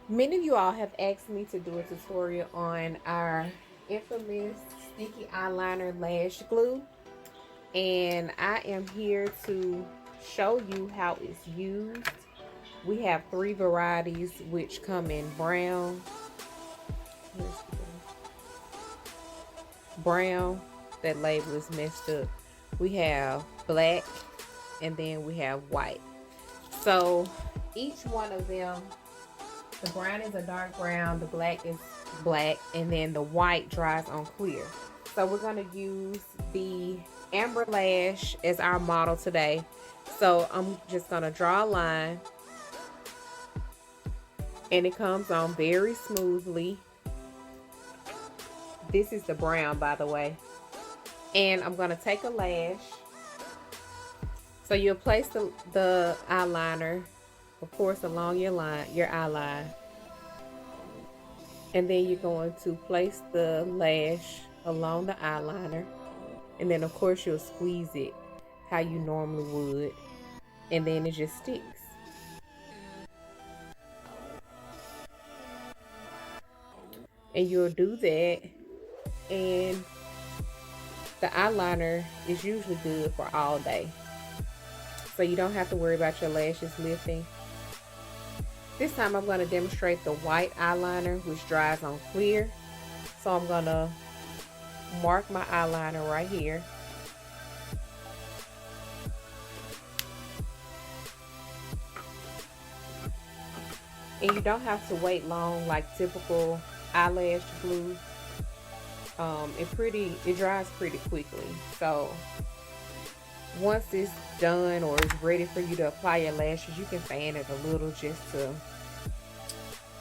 Many of you all have asked me to do a tutorial on our infamous sticky eyeliner lash glue, and I am here to show you how it's used. We have 3 varieties which come in brown, that label is messed up. We have black, and then we have white. So each one of them, the brown is a dark brown, the black is black, and then the white dries on clear. So we're going to use the Amber Lash as our model today. So I'm just going to draw a line, and it comes on very smoothly. This is the brown, by the way. And I'm going to take a lash. So you'll place the eyeliner, of course, along your eye line. And then you're going to place the lash along the eyeliner. And then, of course, you'll squeeze it how you normally would. And then it just sticks. And you'll do that. And the eyeliner is usually good for all day. So you don't have to worry about your lashes lifting. This time I'm going to demonstrate the white eyeliner, which dries on clear. So I'm going to mark my eyeliner right here. And you don't have to wait long like typical eyelash glue. It dries pretty quickly. So once it's done or it's ready for you to apply your lashes, you can fan it a little just to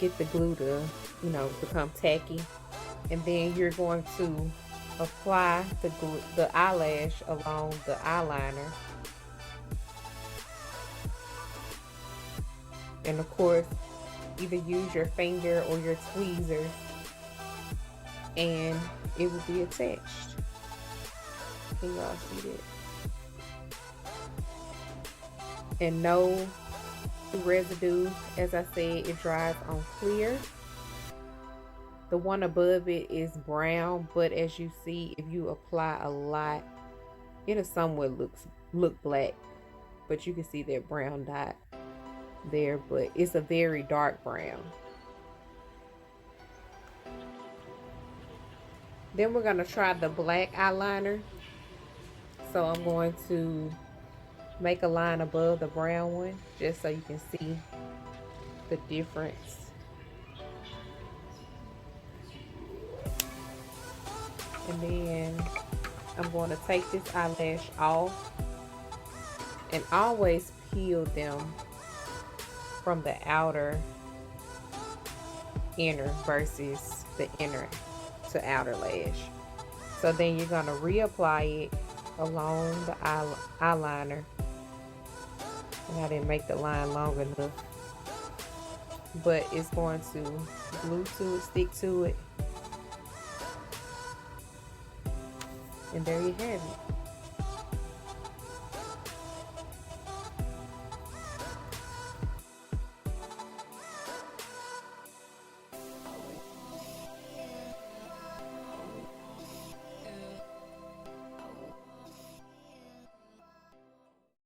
get the glue to, become tacky. And then you're going to apply the eyelash along the eyeliner. And of course, either use your finger or your tweezers, and it will be attached. Can y'all see that? And no residue. As I said, it dries on clear. The one above it is brown, but as you see, if you apply a lot, it'll somewhat look black, but you can see that brown dot there, but it's a very dark brown. Then we're going to try the black eyeliner. So I'm going to make a line above the brown one just so you can see the difference. And then I'm going to take this eyelash off, and always peel them from the outer inner versus the inner to outer lash. So then you're going to reapply it along the eyeliner. And I didn't make the line long enough, but it's going to glue to it, stick to it. And there you have it.